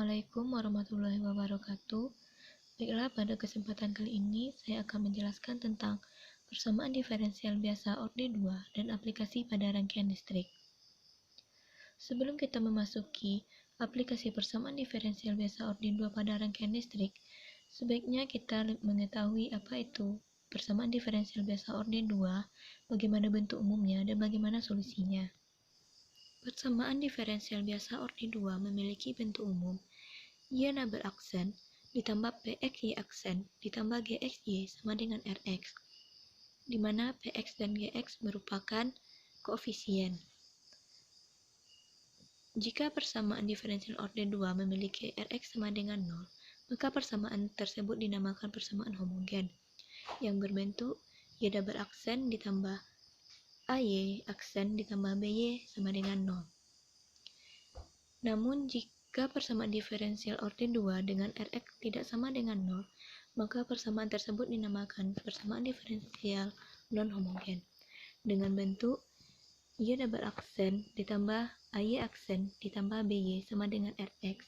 Assalamualaikum warahmatullahi wabarakatuh. Baiklah, pada kesempatan kali ini saya akan menjelaskan tentang persamaan diferensial biasa orde 2 dan aplikasi pada rangkaian listrik. Sebelum kita memasuki aplikasi persamaan diferensial biasa orde 2 pada rangkaian listrik, sebaiknya kita mengetahui apa itu persamaan diferensial biasa orde 2, bagaimana bentuk umumnya, dan bagaimana solusinya. Persamaan diferensial biasa orde 2 memiliki bentuk umum. Y nabel aksen ditambah PXY aksen ditambah GXY sama dengan RX, di mana PX dan GX merupakan koefisien. Jika persamaan diferensial orde 2 memiliki RX sama dengan 0, maka persamaan tersebut dinamakan persamaan homogen, yang berbentuk Y double aksen ditambah AY aksen ditambah BY sama dengan 0. Namun, jika persamaan diferensial orde 2 dengan Rx tidak sama dengan 0, maka persamaan tersebut dinamakan persamaan diferensial non-homogen dengan bentuk Y double aksen ditambah AY aksen ditambah BY sama dengan Rx.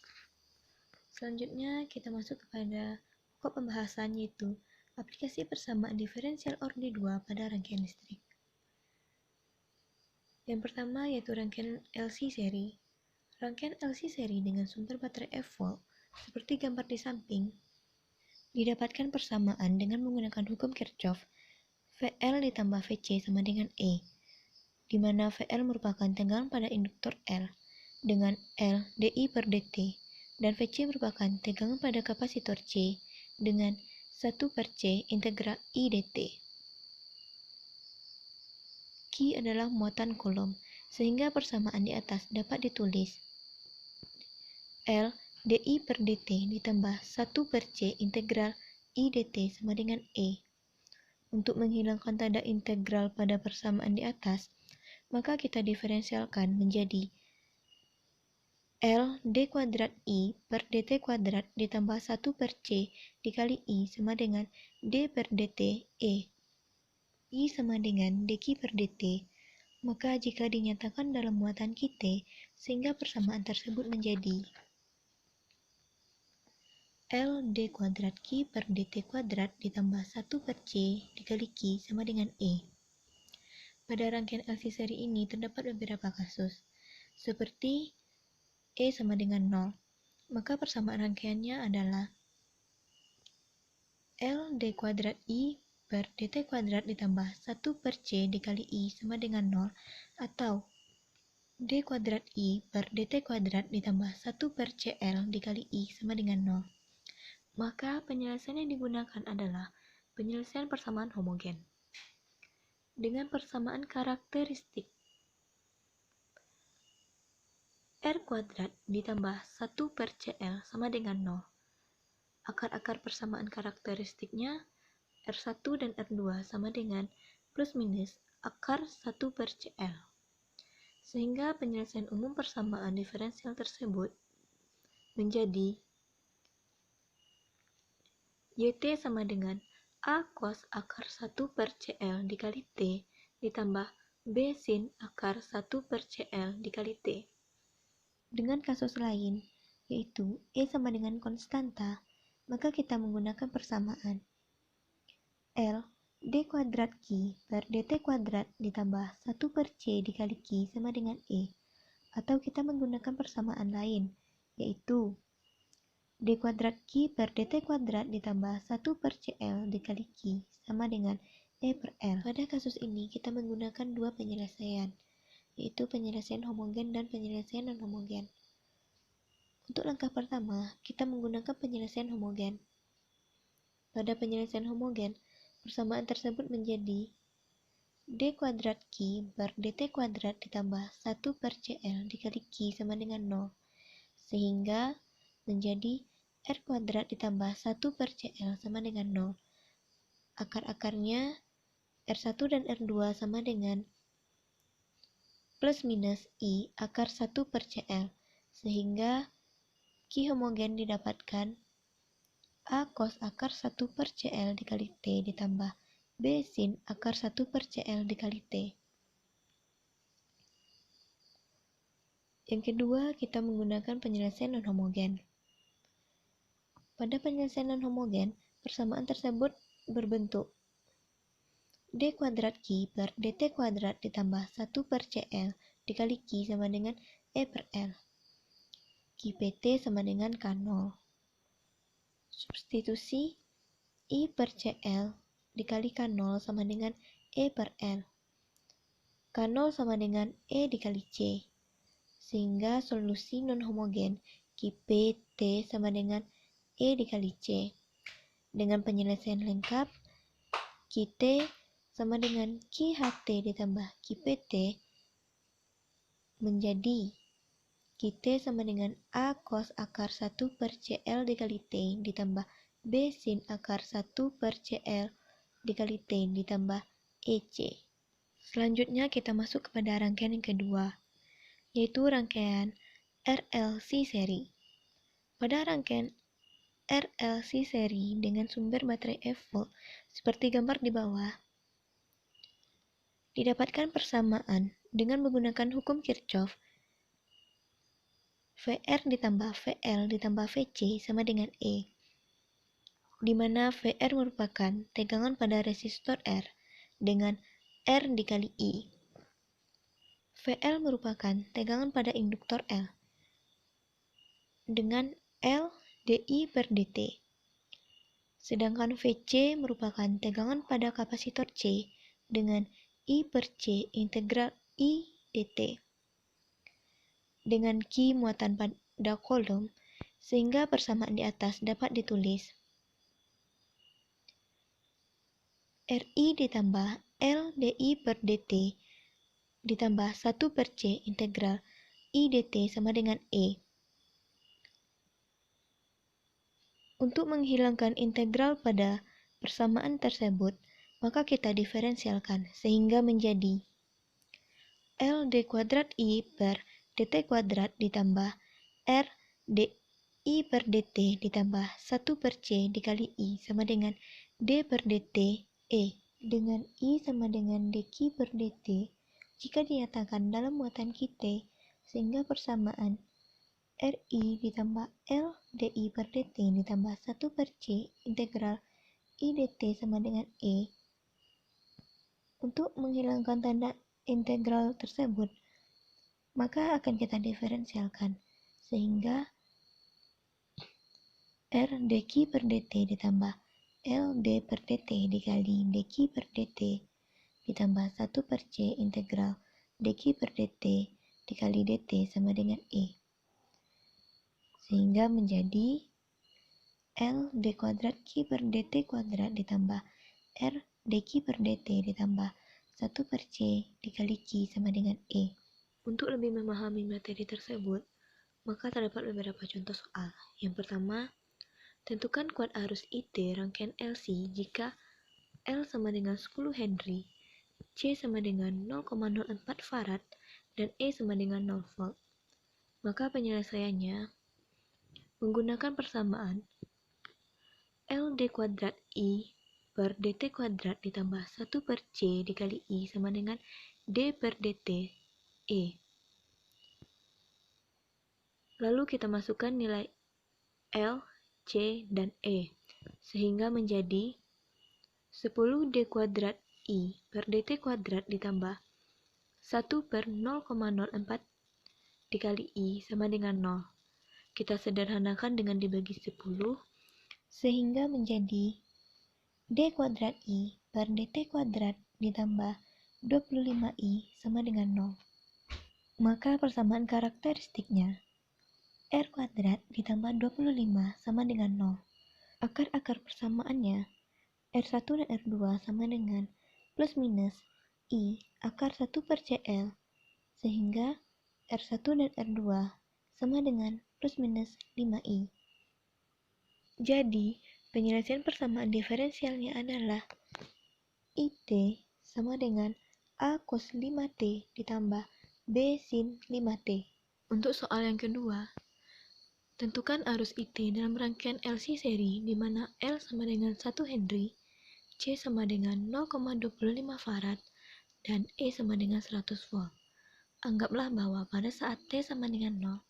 Selanjutnya, kita masuk kepada pokok pembahasan, yaitu aplikasi persamaan diferensial orde 2 pada rangkaian listrik. Yang pertama yaitu rangkaian LC seri. Rangkaian LC seri dengan sumber baterai F-volt, seperti gambar di samping, didapatkan persamaan dengan menggunakan hukum Kirchhoff, VL ditambah VC sama dengan E, di mana VL merupakan tegangan pada induktor L dengan L dI per dt, dan VC merupakan tegangan pada kapasitor C dengan 1 per C integral I dt. Q adalah muatan Coulomb, sehingga persamaan di atas dapat ditulis L dI per dt ditambah 1 per C integral I dt sama dengan E. Untuk menghilangkan tanda integral pada persamaan di atas, maka kita diferensialkan menjadi L d kuadrat I per dt kuadrat ditambah 1 per C dikali I sama dengan d per dt E. I sama dengan dq per dt. Maka jika dinyatakan dalam muatan Q, sehingga persamaan tersebut menjadi L d kuadrat Q per dt kuadrat ditambah 1 per C dikali Q sama dengan E. Pada rangkaian LC seri ini terdapat beberapa kasus, seperti E sama dengan 0, maka persamaan rangkaiannya adalah L d kuadrat I per dt kuadrat ditambah 1 per C dikali I sama dengan 0, atau d kuadrat I per dt kuadrat ditambah 1 per CL dikali I sama dengan 0. Maka penyelesaian yang digunakan adalah penyelesaian persamaan homogen dengan persamaan karakteristik R kuadrat ditambah 1 per CL sama dengan 0. Akar-akar persamaan karakteristiknya R1 dan R2 sama dengan plus minus akar 1 per CL. Sehingga penyelesaian umum persamaan diferensial tersebut menjadi YT sama dengan A cos akar 1 per CL dikali T ditambah B sin akar 1 per CL dikali T. Dengan kasus lain, yaitu E sama dengan konstanta, maka kita menggunakan persamaan L d kuadrat Q per dt kuadrat ditambah 1 per C dikali Q sama dengan E. Atau kita menggunakan persamaan lain, yaitu d kuadrat Q per dt kuadrat ditambah 1 per CL dikali Q sama dengan E per L. Pada kasus ini kita menggunakan dua penyelesaian, yaitu penyelesaian homogen dan penyelesaian non-homogen. Untuk langkah pertama, kita menggunakan penyelesaian homogen. Pada penyelesaian homogen, persamaan tersebut menjadi d kuadrat Q per dt kuadrat ditambah 1 per CL dikali Q sama dengan 0, sehingga menjadi R kuadrat ditambah 1 per CL sama dengan 0. Akar-akarnya R1 dan R2 sama dengan plus minus I akar 1 per CL, sehingga Q homogen didapatkan A cos akar 1 per CL dikali T ditambah B sin akar 1 per CL dikali T. Yang kedua, kita menggunakan penyelesaian non-homogen. Pada penyelesaian non-homogen, persamaan tersebut berbentuk d kuadrat Q per dt kuadrat ditambah 1 per Cl dikali Q sama dengan E per L. Q/T sama dengan K0. Substitusi I per Cl dikali K0 sama dengan E per L. K0 sama dengan E dikali C. Sehingga solusi non-homogen Q/T sama dengan E dikali C. Dengan penyelesaian lengkap, Q/T sama dengan Q/HT ditambah Q/PT menjadi Q/T sama dengan A cos akar 1 per Cl dikali T ditambah B sin akar 1 per Cl dikali T ditambah EC. Selanjutnya kita masuk kepada rangkaian yang kedua, yaitu rangkaian RLC seri. Pada rangkaian RLC seri dengan sumber baterai F-volt seperti gambar di bawah, didapatkan persamaan dengan menggunakan hukum Kirchhoff. VR ditambah VL ditambah VC sama dengan E, di mana VR merupakan tegangan pada resistor R dengan R dikali I. VL merupakan tegangan pada induktor L dengan L dI per dt. Sedangkan VC merupakan tegangan pada kapasitor C dengan I per C integral I dt. Dengan Q muatan pada kolom, sehingga persamaan di atas dapat ditulis RI ditambah L dI per dt ditambah 1 per C integral I dt sama dengan E. Untuk menghilangkan integral pada persamaan tersebut, maka kita diferensialkan sehingga menjadi L d kuadrat I per dt kuadrat ditambah R dI per dt ditambah 1 per C dikali I sama dengan D per dt E. Dengan I sama dengan dQ per dt jika dinyatakan dalam muatan Q/T, sehingga persamaan RI ditambah L dI per dt ditambah 1 per C integral I dt sama dengan E. Untuk menghilangkan tanda integral tersebut, maka akan kita diferensialkan sehingga R dQ per dt ditambah L d per dt dikali dQ per dt ditambah 1 per C integral dQ per dt dikali dt sama dengan E. Sehingga menjadi L d kuadrat Q per dt kuadrat ditambah R dQ per dt ditambah 1 per C dikali Q sama dengan E. Untuk lebih memahami materi tersebut, maka terdapat beberapa contoh soal. Yang pertama, tentukan kuat arus IT rangkaian LC jika L sama dengan 10 Henry, C sama dengan 0,04 Farad, dan E sama dengan 0 volt. Maka penyelesaiannya menggunakan persamaan L d kuadrat I per dt kuadrat ditambah 1 per C dikali I sama dengan D per dt E. Lalu kita masukkan nilai L, C, dan E, sehingga menjadi 10 D kuadrat I per dt kuadrat ditambah 1 per 0,04 dikali I sama dengan 0. Kita sederhanakan dengan dibagi 10, sehingga menjadi D kuadrat I per dt kuadrat ditambah 25I sama dengan 0. Maka persamaan karakteristiknya R kuadrat ditambah 25 sama dengan 0. Akar-akar persamaannya R1 dan R2 sama dengan plus minus I akar 1 per CL, sehingga R1 dan R2 sama dengan plus minus 5I. Jadi, penyelesaian persamaan diferensialnya adalah IT sama dengan A cos 5T ditambah B sin 5T. Untuk soal yang kedua, tentukan arus IT dalam rangkaian LC seri di mana L sama dengan 1 Henry, C sama dengan 0,25 Farad, dan E sama dengan 100 volt. Anggaplah bahwa pada saat T sama dengan 0,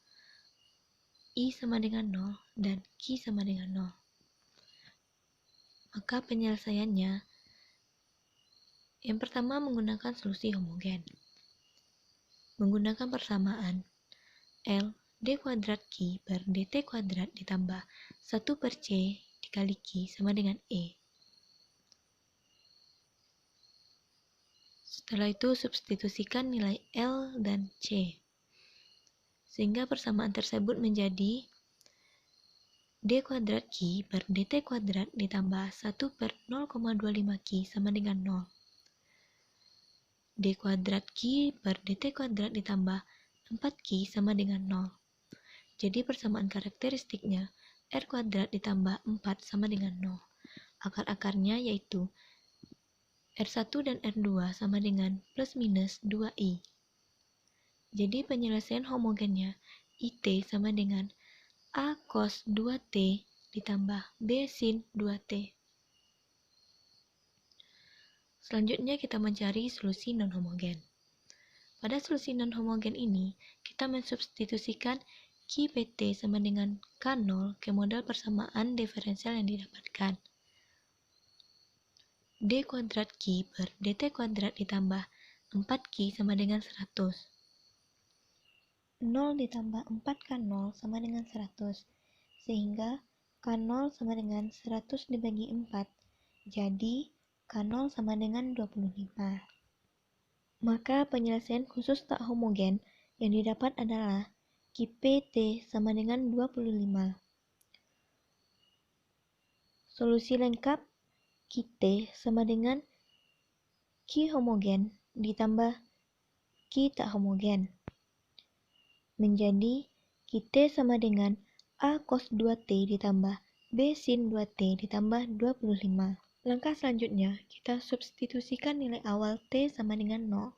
I sama dengan 0 dan Q sama dengan 0. Maka penyelesaiannya, yang pertama menggunakan solusi homogen. Menggunakan persamaan L d kuadrat Q per dt kuadrat ditambah 1 per C dikali Q sama dengan E. Setelah itu substitusikan nilai L dan C. Sehingga persamaan tersebut menjadi d kuadrat Q per dt kuadrat ditambah 1 per 0,25 Q sama dengan 0. D kuadrat Q per dt kuadrat ditambah 4Q sama dengan 0. Jadi persamaan karakteristiknya R kuadrat ditambah 4 sama dengan 0. Akar-akarnya yaitu R1 dan R2 sama dengan plus minus 2I. Jadi penyelesaian homogennya IT sama dengan A cos 2T ditambah B sin 2T. Selanjutnya kita mencari solusi non-homogen. Pada solusi non-homogen ini, kita mensubstitusikan QPT sama dengan K0 ke model persamaan diferensial yang didapatkan. D kuadrat Q per dt kuadrat ditambah 4Q sama dengan 100. 0 ditambah 4K0 sama dengan 100. Sehingga K0 sama dengan 100 dibagi 4. Jadi K0 sama dengan 25. Maka penyelesaian khusus tak homogen yang didapat adalah QPT sama dengan 25. Solusi lengkap QT sama dengan Q homogen ditambah Q tak homogen. Menjadi QT sama dengan A cos 2T ditambah B sin 2T ditambah 25. Langkah selanjutnya, kita substitusikan nilai awal T sama dengan 0.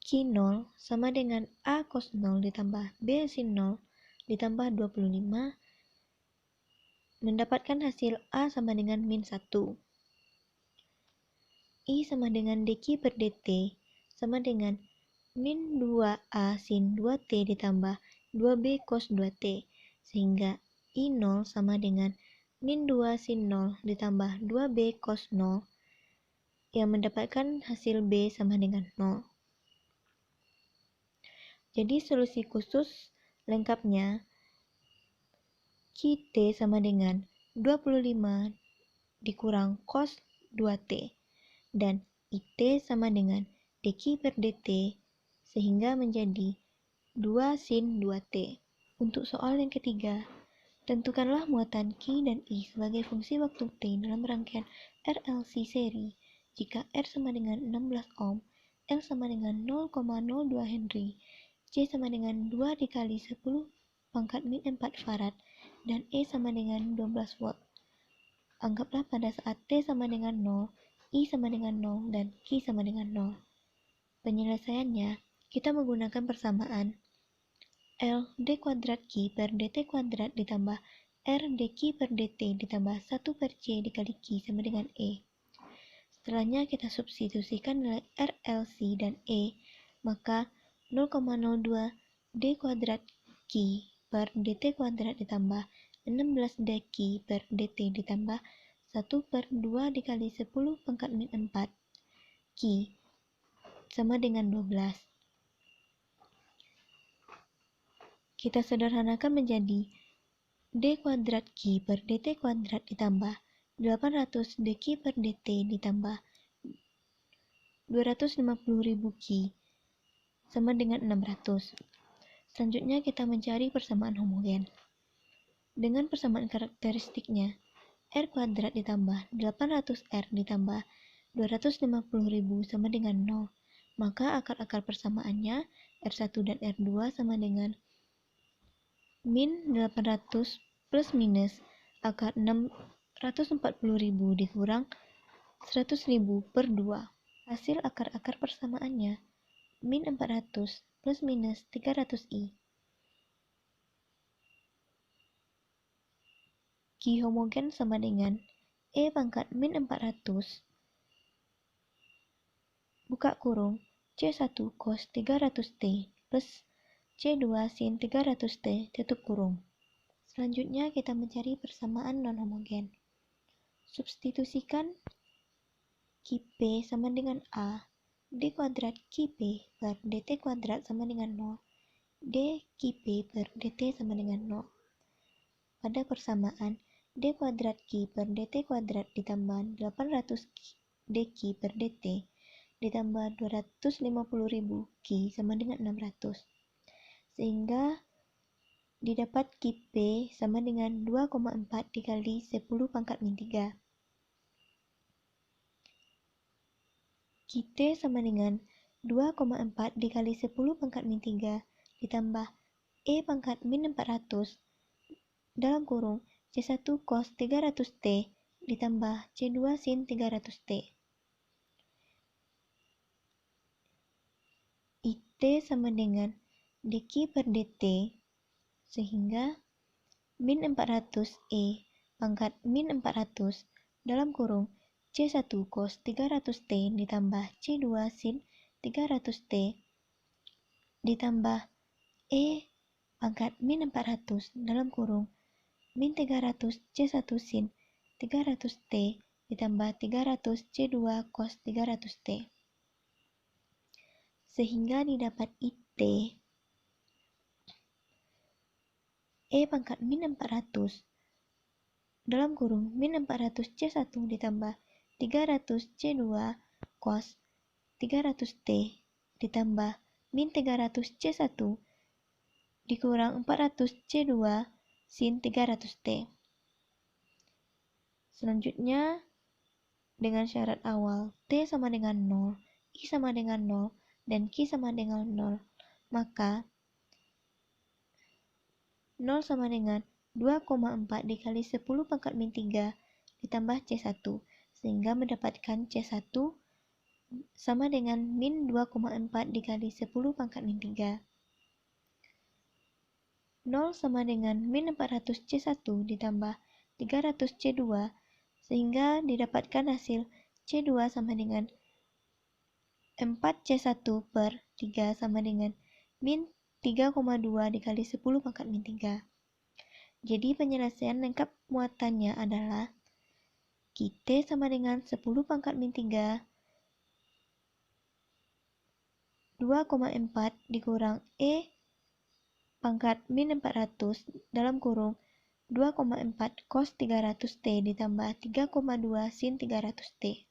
Q0 sama dengan A cos 0 ditambah B sin 0 ditambah 25, mendapatkan hasil A sama dengan min 1. I sama dengan dq per dt sama dengan min 2A sin 2T ditambah 2B cos 2T, sehingga I0 sama dengan min 2 sin 0 ditambah 2B cos 0, yang mendapatkan hasil B sama dengan 0. Jadi solusi khusus lengkapnya QT sama dengan 25 dikurang cos 2T dan IT sama dengan dq per dt sehingga menjadi 2 sin 2T. Untuk soal yang ketiga, tentukanlah muatan Q dan I sebagai fungsi waktu T dalam rangkaian RLC seri jika R sama dengan 16 ohm, L sama dengan 0,02 Henry, C sama dengan 2 dikali 10 pangkat min 4 farad, dan E sama dengan 12 volt. Anggaplah pada saat T sama dengan 0, I sama dengan 0, dan Q sama dengan 0. Penyelesaiannya, kita menggunakan persamaan L d kuadrat Q per dt kuadrat ditambah R dq per dt ditambah 1 per C dikali Q sama dengan E. Setelahnya kita substitusikan nilai RLC dan E, maka 0,02 d kuadrat Q per dt kuadrat ditambah 16 dq per dt ditambah 1 per 2 dikali 10 pangkat min 4 Q sama dengan 12. Kita sederhanakan menjadi d kuadrat Q per dt kuadrat ditambah 800 dq per dt ditambah 250.000 Q sama dengan 600. Selanjutnya kita mencari persamaan homogen. Dengan persamaan karakteristiknya, R kuadrat ditambah 800R ditambah 250.000 sama dengan 0. Maka akar-akar persamaannya R1 dan R2 sama dengan min 800 plus minus akar 640.000 dikurang 100.000 per 2. Hasil akar-akar persamaannya min 400 plus minus 300i. Q homogen sama dengan E pangkat min 400 buka kurung C1 cos 300T plus C2 sin 300T tutup kurung. Selanjutnya kita mencari persamaan non-homogen. Substitusikan Qp sama dengan A, d kuadrat Qp per dt kuadrat sama dengan 0, d Qp per dt sama dengan 0. Pada persamaan, d kuadrat Q per dt kuadrat ditambah 800 dq per dt ditambah 250.000 Q sama dengan 600. Sehingga didapat Qp sama dengan 2,4 dikali 10 pangkat min 3. Qt sama dengan 2,4 dikali 10 pangkat min 3 ditambah E pangkat min 400 dalam kurung C1 cos 300T ditambah C2 sin 300T. IT sama dengan dq per dt, sehingga min 400 E pangkat min 400 dalam kurung C1 cos 300T ditambah C2 sin 300T ditambah E pangkat min 400 dalam kurung min 300 C1 sin 300T ditambah 300 C2 cos 300T. Sehingga didapat IT E pangkat min 400 dalam kurung min 400 C1 ditambah 300 C2 cos 300T ditambah min 300 C1 dikurang 400 C2 sin 300T. Selanjutnya, dengan syarat awal T sama dengan 0, I sama dengan 0, dan Q sama dengan 0, maka 0 sama dengan 2,4 dikali 10 pangkat min 3 ditambah C1, sehingga mendapatkan C1 sama dengan min 2,4 dikali 10 pangkat min 3. 0 sama dengan min 400 C1 ditambah 300 C2, sehingga didapatkan hasil C2 sama dengan 4 C1 per 3 sama dengan min 3,2 dikali 10 pangkat min 3. Jadi penyelesaian lengkap muatannya adalah Qt sama dengan 10 pangkat min 3 2,4 dikurang E pangkat min 400 dalam kurung 2,4 cos 300T ditambah 3,2 sin 300T.